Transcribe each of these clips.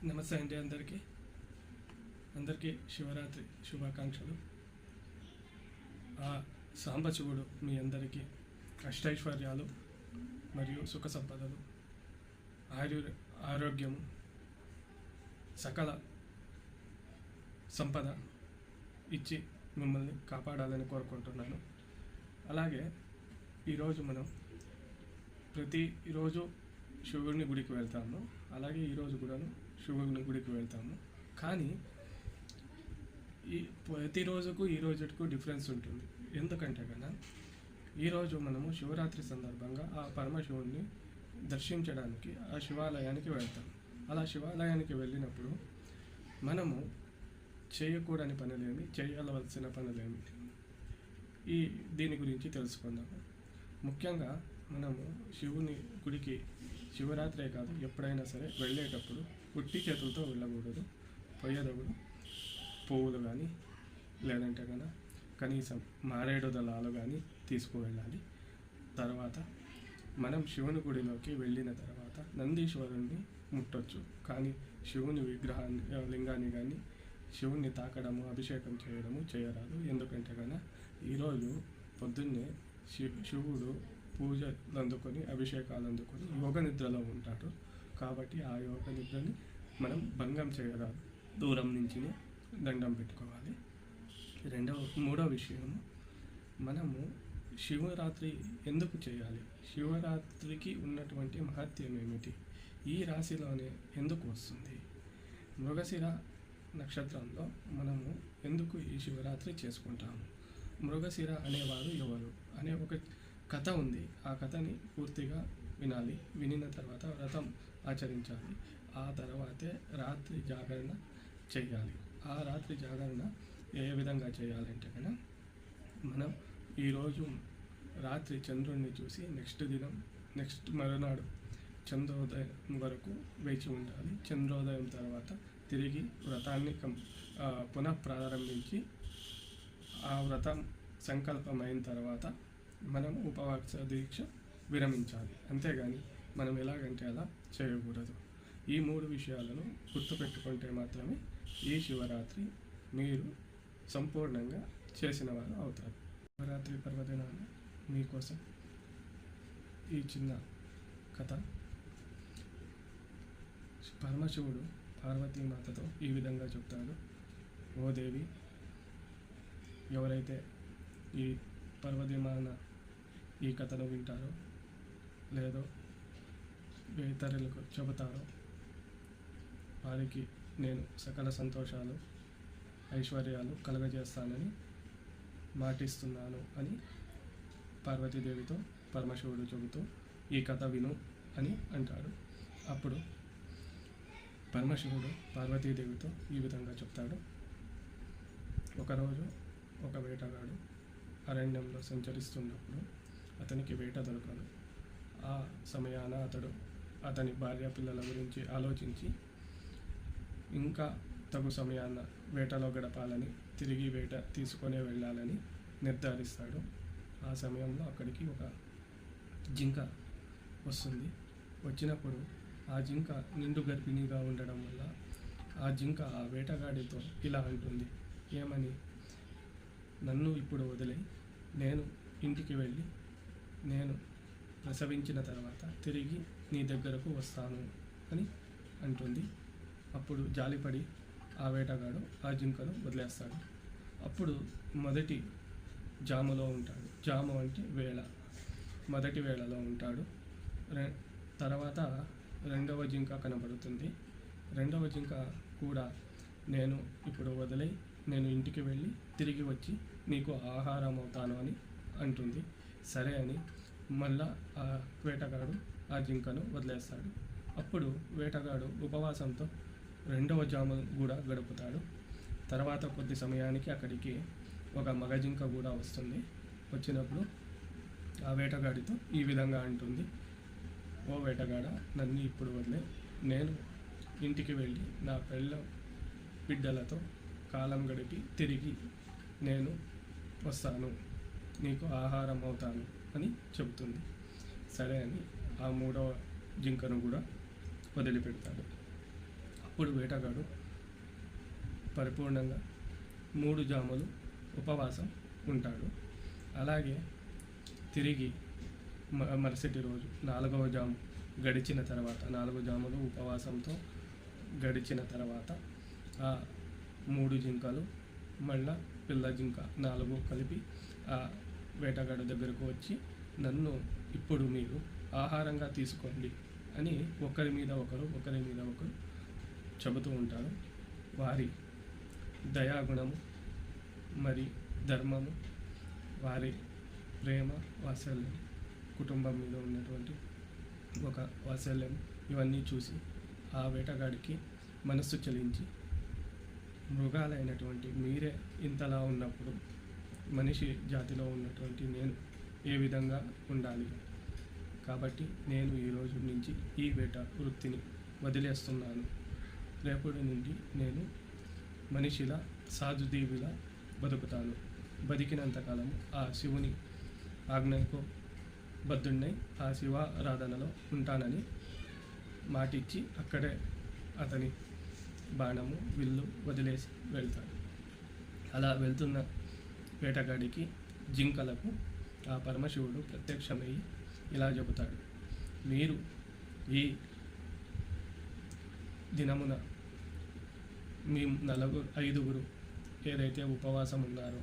నమస్తే అండి అందరికీ శివరాత్రి శుభాకాంక్షలు. ఆ సాంబశివుడు మీ అందరికీ అష్టైశ్వర్యాలు మరియు సుఖ సంపదలు, ఆరోగ్యము, సకల సంపద ఇచ్చి మిమ్మల్ని కాపాడాలని కోరుకుంటున్నాను. అలాగే ఈరోజు మనం ప్రతిరోజు శివుని గుడికి వెళ్తాము. అలాగే ఈరోజు కూడాను శివుని గుడికి వెళ్తాము. కానీ ఈ ప్రతిరోజుకు ఈ రోజుకు డిఫరెన్స్ ఉంటుంది. ఎందుకంటే కదా ఈరోజు మనము శివరాత్రి సందర్భంగా ఆ పరమశివుణ్ణి దర్శించడానికి ఆ శివాలయానికి వెళ్తాం. అలా శివాలయానికి వెళ్ళినప్పుడు మనము చేయకూడని పనులేమి, చేయవలసిన పనులేమి, దీని గురించి తెలుసుకుందాము. ముఖ్యంగా మనము శివుని గుడికి శివరాత్రే కాదు ఎప్పుడైనా సరే వెళ్ళేటప్పుడు ఉట్టి చేతులతో వెళ్ళకూడదు. పోయేటప్పుడు పువ్వులు కానీ లేదంటే కనుక కనీసం మారేడు దళాలు కానీ తీసుకువెళ్ళాలి. తర్వాత మనం శివుని గుడిలోకి వెళ్ళిన తర్వాత నందీశ్వరుణ్ణి ముట్టొచ్చు, కానీ శివుని లింగాన్ని కానీ శివుణ్ణి తాకడము, అభిషేకం చేయడము చేయరాదు. ఎందుకంటే కనుక ఈరోజు పొద్దున్నే శివుడు పూజలు అందుకొని అభిషేకాలు అందుకొని యోగ నిద్రలో ఉంటాడు. కాబట్టి ఆ యోగ నిద్రని మనం భంగం చేయరాదు, దూరం నుంచి దండం పెట్టుకోవాలి. మూడో విషయము, మనము శివరాత్రి ఎందుకు చేయాలి, శివరాత్రికి ఉన్నటువంటి మహత్యం ఏమిటి, ఈ రాశిలోనే ఎందుకు వస్తుంది, మృగశిర నక్షత్రంలో మనము ఎందుకు ఈ శివరాత్రి చేసుకుంటాము, మృగశిర అనేవారు ఎవరు అనే ఒక కథ ఉంది. ఆ కథని పూర్తిగా వినాలి. వినిన తర్వాత వ్రతం ఆచరించాలి. ఆ తర్వాతే రాత్రి జాగరణ చేయాలి. ఆ రాత్రి జాగరణ ఏ విధంగా చేయాలంటే కనుక మనం ఈరోజు రాత్రి చంద్రుడిని చూసి నెక్స్ట్ మరునాడు చంద్రోదయం వరకు వేచి ఉండాలి. చంద్రోదయం తర్వాత తిరిగి వ్రతాన్ని పునఃప్రారంభించి ఆ వ్రతం సంకల్పమైన తర్వాత మనం ఉపవాస దీక్ష విరమించాలి. అంతేగాని మనం ఎలాగంటే అలా చేయకూడదు. ఈ 3 విషయాలను గుర్తుపెట్టుకుంటే మాత్రమే ఈ శివరాత్రి మీరు సంపూర్ణంగా చేసిన వారు అవుతారు. శివరాత్రి పర్వదినాన మీకోసం ఈ చిన్న కథ. పరమశివుడు పార్వతీమాతతో ఈ విధంగా చెప్తాడు. ఓ దేవి, ఎవరైతే ఈ పర్వదినాన ఈ కథను వింటారో లేదో ఇతరులకు చెబుతారో వారికి నేను సకల సంతోషాలు, ఐశ్వర్యాలు కలుగజేస్తానని మాటిస్తున్నాను అని పార్వతీదేవితో పరమశివుడు చెబుతూ ఈ కథ విను అని అంటాడు. అప్పుడు పరమశివుడు పార్వతీదేవితో ఈ విధంగా చెప్తాడు. ఒకరోజు ఒక వేటగాడు అరణ్యంలో సంచరిస్తున్నప్పుడు అతనికి వేట దొరకదు. ఆ సమయాన అతని భార్య పిల్లల గురించి ఆలోచించి ఇంకా తగు సమయాన వేటలో గడపాలని, తిరిగి వేట తీసుకొని వెళ్ళాలని నిర్ధారిస్తాడు. ఆ సమయంలో అక్కడికి ఒక జింక వస్తుంది. వచ్చినప్పుడు ఆ జింక నిండు గర్భిణిగా ఉండడం వల్ల ఆ జింక ఆ వేటగాడితో ఇలా అంటుంది. ఏమని, నన్ను ఇప్పుడు వదిలే, నేను ఇంటికి వెళ్ళి నేను ప్రసవించిన తర్వాత తిరిగి నీ దగ్గరకు వస్తాను అని అంటుంది. అప్పుడు జాలిపడి ఆ వేటగాడు ఆ జింకను వదిలేస్తాడు. అప్పుడు మొదటి జాములో ఉంటాడు. జాము అంటే వేళ, మొదటి వేళలో ఉంటాడు. తర్వాత రెండవ జింక కనబడుతుంది. రెండవ జింక కూడా నేను ఇప్పుడు వదిలే, నేను ఇంటికి వెళ్ళి తిరిగి వచ్చి నీకు ఆహారం అవుతాను అని అంటుంది. సరే అని మళ్ళా ఆ వేటగాడు ఆ జింకను వదిలేస్తాడు. అప్పుడు వేటగాడు ఉపవాసంతో రెండవ జాము కూడా గడుపుతాడు. తర్వాత కొద్ది సమయానికి అక్కడికి ఒక మగ జింక కూడా వస్తుంది. వచ్చినప్పుడు ఆ వేటగాడితో ఈ విధంగా అంటుంది. ఓ వేటగాడ, నన్ను ఇప్పుడు వదిలే, నేను ఇంటికి వెళ్ళి నా బిడ్డలతో కాలం గడిపి తిరిగి నేను వస్తాను, నీకు ఆహారం అవుతాను అని చెబుతుంది. సరే అని ఆ మూడవ జింకను కూడా వదిలిపెడతాడు. అప్పుడు వేటగాడు పరిపూర్ణంగా 3 జాములు ఉపవాసం ఉంటాడు. అలాగే తిరిగి మరుసటి రోజు 4వ జాము గడిచిన తర్వాత 4 జాములు ఉపవాసంతో గడిచిన తర్వాత ఆ 3 జింకలు మళ్ళా పిల్ల జింక 4 కలిపి ఆ వేటగాడు దగ్గరకు వచ్చి నన్ను ఇప్పుడు మీరు ఆహారంగా తీసుకోండి అని ఒకరి మీద ఒకరు చెబుతూ ఉంటారు. వారి దయాగుణము మరి ధర్మము, వారి ప్రేమ వాత్సల్యం, కుటుంబం మీద ఉన్నటువంటి ఒక వాత్సల్యం ఇవన్నీ చూసి ఆ వేటగాడికి మనస్సు చలించి మృగాలైనటువంటి మీరే ఇంతలా ఉన్నప్పుడు మనిషి జాతిలో ఉన్నటువంటి నేను ఏ విధంగా ఉండాలి, కాబట్టి నేను ఈ రోజు నుంచి ఈ వేట వృత్తిని వదిలేస్తున్నాను. రేపటి నుండి నేను మనిషిలా సాధుదీవిలా బతుకుతాను. బతికినంతకాలం ఆ శివుని ఆజ్ఞకు బద్ధుడినై ఆ శివారాధనలో ఉంటానని మాటిచ్చి అక్కడే అతని బాణము విల్లు వదిలేసి వెళ్తాడు. అలా వెళ్తున్న వేటగాడికి జింకలకు ఆ పరమశివుడు ప్రత్యక్షమయ్యి ఇలా చెబుతాడు, మీరు ఈ దినమున మీ 5గురు ఏదైతే ఉపవాసం ఉన్నారో,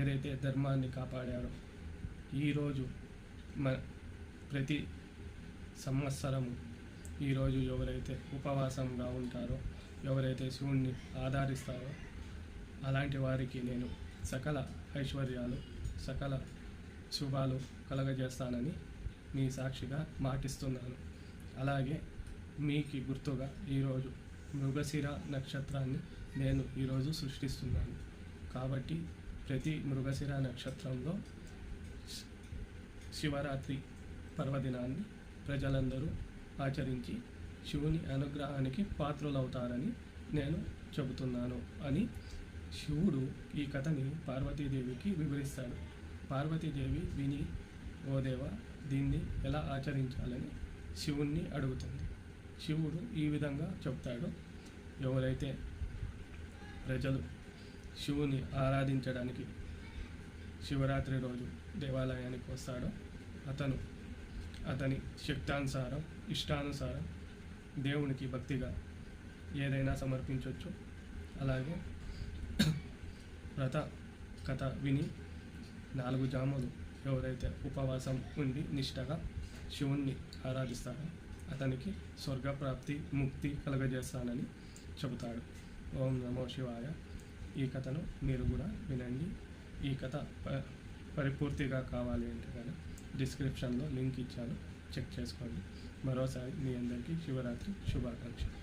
ఏదైతే ధర్మాన్ని కాపాడారో, ఈరోజు ప్రతి సంవత్సరము ఈరోజు ఎవరైతే ఉపవాసంగా ఉంటారో, ఎవరైతే శివుణ్ణి ఆధారిస్తారో అలాంటి వారికి నేను సకల ఐశ్వర్యాలు, సకల శుభాలు కలగజేస్తానని మీ సాక్షిగా మాటిస్తున్నాను. అలాగే మీకు గుర్తుగా ఈరోజు మృగశిర నక్షత్రాన్ని నేను ఈరోజు సృష్టిస్తున్నాను. కాబట్టి ప్రతి మృగశిర నక్షత్రంలో శివరాత్రి పర్వదినాన్ని ప్రజలందరూ ఆచరించి శివుని అనుగ్రహానికి పాత్రులవుతారని నేను చెబుతున్నాను అని శివుడు ఈ కథని పార్వతీదేవికి వివరిస్తాడు. పార్వతీదేవి విని, ఓ దేవ, దీన్ని ఎలా ఆచరించాలని శివుణ్ణి అడుగుతుంది. శివుడు ఈ విధంగా చెప్తాడు, ఎవరైతే ప్రజలు శివుని ఆరాధించడానికి శివరాత్రి రోజు దేవాలయానికి వస్తాడో అతని శక్తానుసారం, ఇష్టానుసారం దేవునికి భక్తిగా ఏదైనా సమర్పించవచ్చు. అలాగే వ్రత కథ విని 4 జాములు ఎవరైతే ఉపవాసం ఉండి నిష్టగా శివుణ్ణి ఆరాధిస్తారో అతనికి స్వర్గప్రాప్తి, ముక్తి కలగజేస్తానని చెబుతాడు. ఓం నమో శివాయ. ఈ కథను మీరు కూడా వినండి. ఈ కథ పరిపూర్తిగా కావాలి అంటే కానీ డిస్క్రిప్షన్లో లింక్ ఇచ్చాను, చెక్ చేసుకోండి. మరోసారి మీ అందరికీ శివరాత్రి శుభాకాంక్షలు.